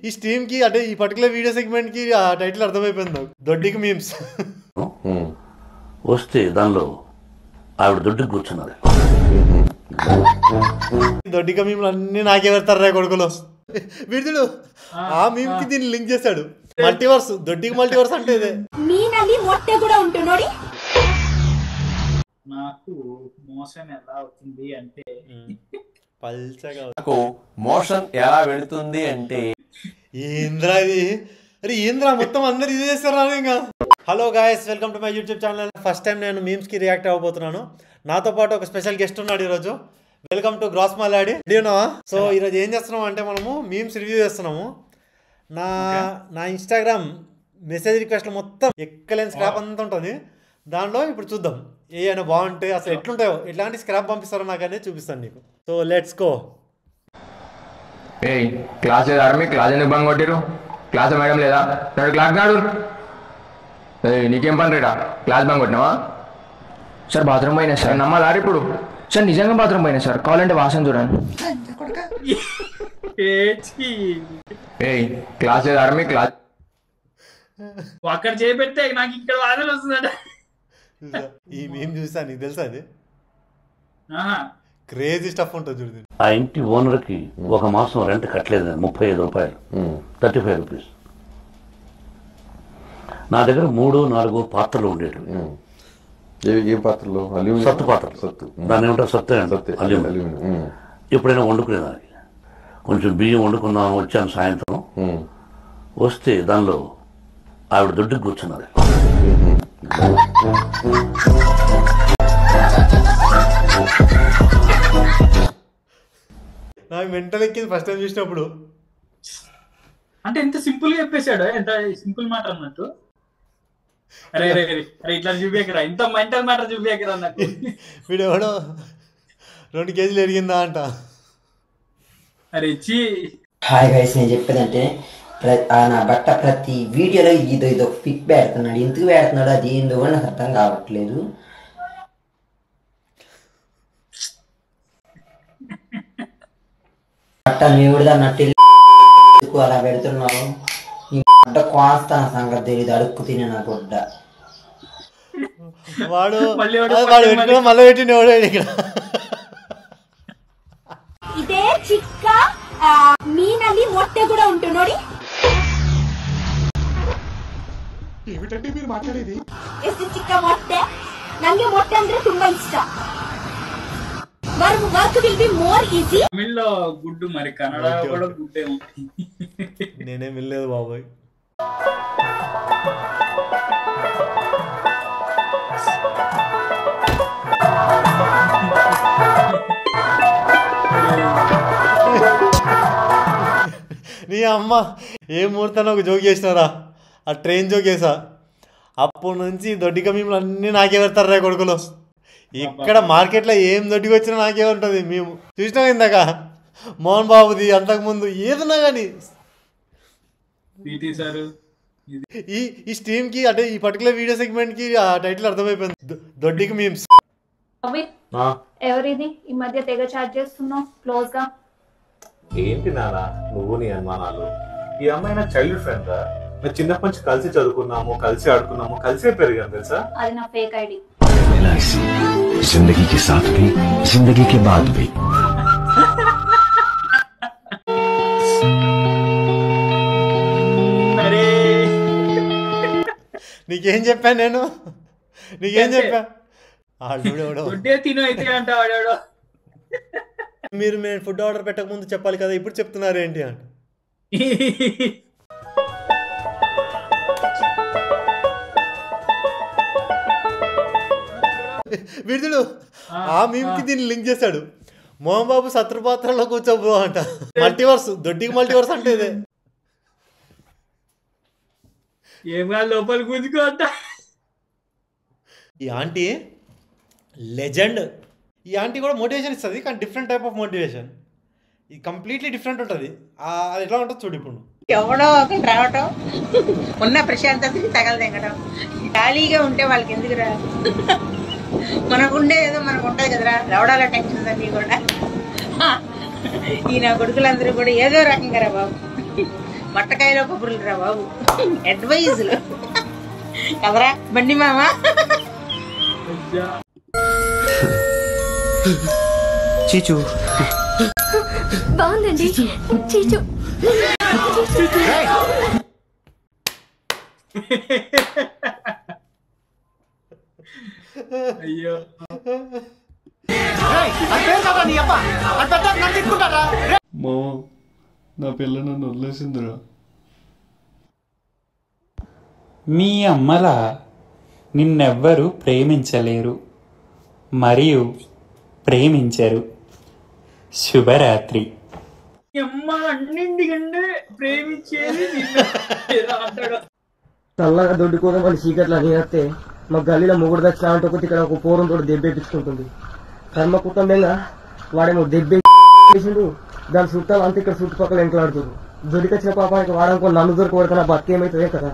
ఈ స్ట్రీమ్ కి అంటే ఈ పర్టికులర్ వీడియో సెగ్మెంట్ కి ఆ టైటిల్ అర్థమైపోయింది నాకు. దొడ్డికి మీమ్స్ వస్తే దానిలో ఆవిడ దొడ్డికి కూర్చున్నది. దొడ్డిక మీమ్లు అన్ని నాకే పెడతారా కొడుకులో. విడుదలు ఆ మీమ్ కి దీన్ని లింక్ చేశాడు. మల్టీవర్స్, దొడ్డికి మల్టీవర్స్ అంటే ఇదే. నాకు మోషన్ ఎలా అవుతుంది అంటే పల్చగా నాకు మోషన్ ఎలా వెళుతుంది అంటే ఏంద్రా ఇది? అరే ఏంద్రా మొత్తం అందరు ఇది చేస్తారా ఇంకా. Hello guys, welcome to my YouTube channel. First time నేను మీమ్స్ కి రియాక్ట్ అవ్వబోతున్నాను. నాతో పాటు ఒక స్పెషల్ గెస్ట్ ఉన్నాడు ఈరోజు. వెల్కమ్ టు గ్రాస్ మాలాడి. సో ఈరోజు ఏం చేస్తున్నాము అంటే మనము మీమ్స్ రివ్యూ చేస్తున్నాము. నా ఇన్స్టాగ్రామ్ మెసేజ్ రిక్వెస్ట్లు మొత్తం ఎక్కలేని స్క్రాప్ అంతా ఉంటుంది. దానిలో ఇప్పుడు చూద్దాం ఏ అయినా బాగుంటాయి, అసలు ఎట్లుంటాయో, ఎట్లాంటి స్క్రాప్ పంపిస్తారో నాకు అనేది చూపిస్తాను నీకు. So let's go. Class army class ఎందుకు బంగ్ కొట్టిరు? క్లాస్ మేడం లేదా? క్లాస్ నాడు నీకేం పని రేడా? క్లాస్ బంగ్ కొట్టినావా? సార్ బాత్రూమ్ పోయినా సార్. నమ్మాలి ఇప్పుడు సార్ నిజంగా బాత్రూమ్ పోయినా సార్. కావాలంటే వాసన చూడండి. క్లాస్ ఆర్మీ క్లాస్ అక్కడ చేపెడితే నాకు ఇక్కడ వాదన వస్తుందట. ఈ మీమ్ చూసా, నీకు తెలుసా? అది క్రేజీ స్టఫ్ ఉంటుంది చూడు. ఆ ఇంటి ఓనర్కి ఒక మాసం రెంట్ కట్టలేదు, 35 రూపాయలు, 35 రూపీస్. నా దగ్గర 3-4 పాత్రలు ఉండేవి. ఏ పాత్రలు? సత్తు పాత్రలు. సత్తు దాన్ని ఏమంటారు? సత్తు అల్యూమినియం. ఎప్పుడైనా వండుకునేదానికి కొంచెం బియ్యం వండుకుందాం వచ్చాను సాయంత్రం. వస్తే దానిలో ఆవిడ దొడ్డికి కూర్చున్నది. నాకు మెంటల్ ఎక్కింది ఫస్ట్ టైం చూసినప్పుడు. అంటే ఎంత సింపుల్ గా చెప్పేశాడు, ఎంత సింపుల్ మాట అన్నట్టు. అరే అరే అరే ఇట్లా చూపించరా, ఇంత మెంటల్ మ్యాటర్ చూపించరా అన్నట్టు. వీడు ఎవడో 2 కేజీలు ఎరిగిందా అంట. అరే చి. హాయ్ గైస్, నేను చెప్పేదంటే నా బట్ట ప్రతి వీడియోలో ఇదో పిక్ పెడుతున్నాడు. ఎందుకు పెడుతున్నాడు అది ఏందో కూడా నాకు అర్థం కావట్లేదు. బట్ట దేవుడిది అన్నట్టు అలా పెడుతున్నావు. ఈ బట్ట కోస్తా నా సంగతి తెలియదు. అడుక్కు తినే నా గుడ్డ. వాడు మళ్ళీ పెట్టిండు ఎవడో ఇక్కడ. ఇదే చిక్క మీನಲ್ಲಿ ಮೊಟ್ಟೆ కూడా ఉంటున్నోడి. ఏమిటండి మీరు మాట్లాడేది? ಎಷ್ಟು ಚಿಕ್ಕ ಮೊಟ್ಟೆ. ನನಗೆ ಮೊಟ್ಟೆ ಅಂದ್ರೆ ತುಂಬಾ ఇష్ట. Work will be more easy. తమిళ్లో గుడ్డు, మరి కన్నడ కూడా గుడ్డే ఉంది. నేనేం వినలేదు బాబాయ్. నీ అమ్మ ఏ ముహూర్తాన్ని ఒక జోక్ చేసినారా? ఆ ట్రైన్ జోక్ చేసా. అప్పటి నుంచి దొడ్డిక మీములు అన్నీ నాకే పెడతారా కొడుకులు. ఇక్కడ మార్కెట్లో ఏం దొడ్డికి వచ్చినా నాకే ఉంటుంది. మేము చూసినాం ఇందాక మోహన్ బాబుది, అంతకుముందు ఏదన్నా కానీ. ఈ స్ట్రీమ్ కి అంటే ఈ పర్టికులర్ వీడియో సెగ్మెంట్ కి ఆ టైటిల్ అర్థమైపోయింది. దొడ్డికి మీమ్స్. ఎవరిది ఈ మధ్య తెగ చాట్ చేస్తున్నావు క్లోజ్ గా? ఏంటి నాన్న నువ్వు నీ అనుమానాలు? ఈ అమ్మాయి నా చైల్డ్ ఫ్రెండ్ రా. మేము చిన్నప్పటి నుంచి కలిసి చదువుకున్నాము, కలిసి ఆడుకున్నాము, కలిసే పెరిగాం తెలుసా. అది నా ఫేక్ ఐడి. जिंदगी के साथ भी जिंदगी के बाद भी. నీకేం చెప్పాను నేను? నీకేం చెప్పా? మీరు మేము ఫుడ్ ఆర్డర్ పెట్టక ముందు చెప్పాలి కదా, ఇప్పుడు చెప్తున్నారు ఏంటి అంటే. విడుదలు ఆ మీమ్ కి దీన్ని లింక్ చేశాడు. మోహన్ బాబు శత్రుపాత్రలో కూర్చోబో అంట. మల్టీవర్స్, దొడ్డికి మల్టీవర్స్ అంటే ఇదే. ఏమా లోపల కూర్చుకో అంట. ఈ ఆంటీ లెజెండ్. ఈ ఆంటీ కూడా మోటివేషన్ ఇస్తుంది, కానీ డిఫరెంట్ టైప్ ఆఫ్ మోటివేషన్. ఇది కంప్లీట్లీ డిఫరెంట్ ఉంటుంది. అది ఎట్లా ఉంటుంది చూడు. ఇప్పుడు ఎవడో ఒకటి రావటం, ఉన్న ప్రశాంతతకి తగలదెంగడం, ఖాళీగా ఉంటే వాళ్ళకి ఎందుకు రా? మనకుండే ఏదో మనకు ఉంటుంది కదరా, రవడాల టెన్షన్ అన్నీ కూడా. ఈ నా కొడుకులందరూ కూడా ఏదో రకంగా రా బాబు. మట్టకాయలో కొబ్బరులు రా బాబు, అడ్వైజులు కదరా బండి మామ. చీచు బాగుందండి చీచు. అయ్యో నా పిల్ల నన్ను వదిలేసిందిరా. మీ అమ్మలా నిన్నెవ్వరూ ప్రేమించలేరు మరియు ప్రేమించరు. శుభరాత్రి. అమ్మ అన్నింటికంటే ప్రేమించేది అంటాడు. చల్లగా దొడ్డుకోదాం వాళ్ళు చీకట్లో నేస్తే మా గల్లీలో మొగుడు దక్షిణ అంటే ఒకటి ఇక్కడ ఒక పూరం తోటి దెబ్బేపించుకుంటుంది. కర్మ కుటుంబంగా వాడేమో దెబ్బేసిండు, దాని చుట్టాలు అంతా ఇక్కడ చుట్టుపక్కల ఎంకలాడుతుంది. దొరికొచ్చిన పాపానికి వాడనుకో నన్ను దొరికి పడితే నా బతికి ఏమైతుంది కదా.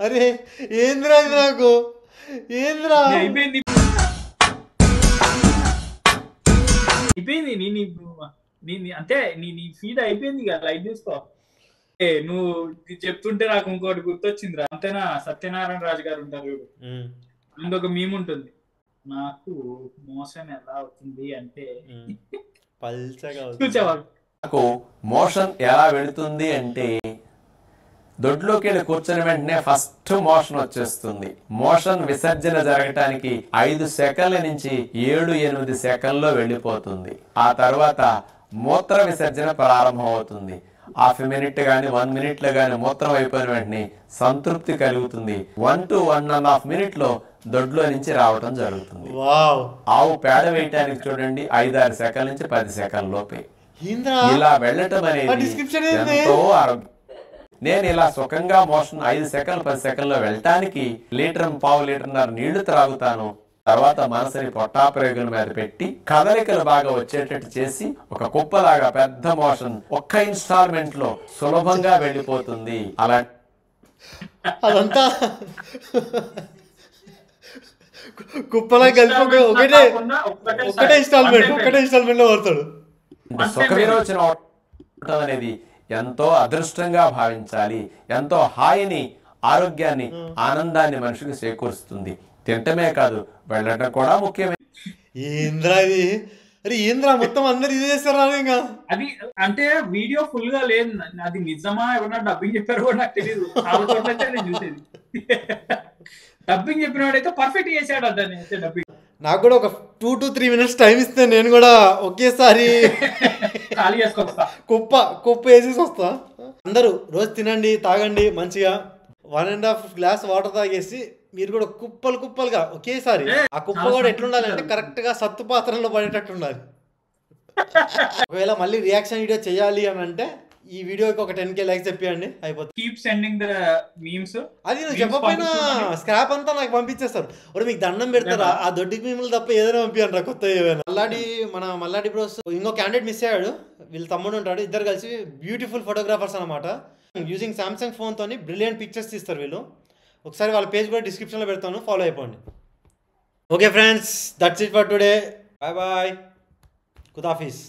అరే ఏంద్రా ఇది నాకు, ఏంద్రా అయిపోయింది అంటే నీ ఫీడ్ అయిపోయింది కదా, లైట్ చూసుకో. నువ్వు చెప్తుంటే నాకు ఇంకోటి గుర్తొచ్చిందిరా. అంతేనా, సత్యనారాయణ రాజు గారు ఉంటారు, ఇంకొక మీమ్ ఉంటుంది, నాకు మోసం ఎలా అవుతుంది అంటే చూసేవాడు. నాకు మోషన్ ఎలా వెళుతుంది అంటే దొడ్లోకి వెళ్ళి కూర్చొని వెంటనే ఫస్ట్ మోషన్ వచ్చేస్తుంది. మోషన్ విసర్జన జరగటానికి 5 సెకండ్ల నుంచి 7-8 సెకండ్లో వెళ్ళిపోతుంది. ఆ తర్వాత మూత్ర విసర్జన ప్రారంభం అవుతుంది. హాఫ్ మినిట్ గానీ 1 మినిట్ లో గానీ మూత్రం అయిపోయిన వెంటనే సంతృప్తి కలుగుతుంది. 1 to 1.5 మినిట్ లో దొడ్లో నుంచి రావటం జరుగుతుంది. ఆవు పేడ వేయటానికి చూడండి 5-6 సెకండ్ల నుంచి 10 సెకండ్ల లోపే. ఇలా వెళ్ళటం అనేది ఎంతో ఆరోగ్యం. నేను ఇలా సుఖంగా మోషన్ 5 సెకండ్లు 10 సెకండ్లో వెళ్ళటానికి 1.5 లీటర్ నీళ్లు త్రాగుతాను. తర్వాత మనసుని పొట్టాప్రేగుల మీద పెట్టి కదలికలు బాగా వచ్చేటట్టు చేసి ఒక కుప్పలాగా పెద్ద మోషన్ ఒక్క ఇన్స్టాల్మెంట్ లో సులభంగా వెళ్ళిపోతుంది. అలా అదంతా కుప్పలా కలిపి ఒకటే ఇన్స్టాల్మెంట్ లో పడతాడు. సుఖ విరోచనం అనేది ఎంతో అదృష్టంగా భావించాలి. ఎంతో హాయిని, ఆరోగ్యాన్ని, ఆనందాన్ని మనిషికి చేకూరుస్తుంది. తింటమే కాదు, వెళ్ళటం కూడా ముఖ్యమే. ఏంద్రా ఇది, అరే ఏంద్రా మొత్తం అందరు ఇది చేస్తారా? ఇంకా అది అంటే వీడియో ఫుల్ గా లేదు, అది నిజమా ఎవరన్నా డబ్బింగ్ చెప్పారు కూడా నాకు తెలియదు. నేను చూసేది డబ్బింగ్ చెప్పినవాడైతే పర్ఫెక్ట్ చేశాడు. అతన్ని అయితే డబ్బింగ్ నాకు కూడా ఒక 2 to 3 minutes టైం ఇస్తే నేను కూడా ఒకేసారి కుప్ప వేసేసి వస్తా. అందరూ రోజు తినండి, తాగండి మంచిగా. 1.5 గ్లాస్ వాటర్ తాగేసి మీరు కూడా కుప్పలుగా ఒకేసారి. ఆ కుప్ప కూడా ఎట్లుండాలంటే కరెక్ట్ గా సత్తు పాత్రలో పడేటట్టు ఉండాలి. ఒకవేళ మళ్ళీ రియాక్షన్ వీడియో చేయాలి అని అంటే ఈ వీడియోకి ఒక 10K లైక్స్ చెప్పండి, అయిపోతుంది. Keep sending the memes. అది నువ్వు చెప్పపోయినా స్క్రాప్ అంతా నాకు పంపించేస్తారు. ఒక మీకు దండం పెడతారా, ఆ దొడ్డికి మిమ్మల్ని తప్ప ఏదైనా పంపించండి కొత్త ఏమైనా. మల్లాడి బ్రోస్ ఇంకో క్యాండిడేట్ మిస్ అయ్యాడు, వీళ్ళ తమ్ముడు ఉంటాడు. ఇద్దరు కలిసి బ్యూటిఫుల్ ఫోటోగ్రాఫర్స్ అనమాట. యూజింగ్ సామ్సంగ్ ఫోన్ తోని బ్రిలియంట్ పిక్చర్స్ తీస్తారు వీళ్ళు. ఒకసారి వాళ్ళ పేజ్ కూడా డిస్క్రిప్షన్లో పెడతాను, ఫాలో అయిపోండి. Okay friends, that's it for today. Bye bye, ఖుదాఫీజ్.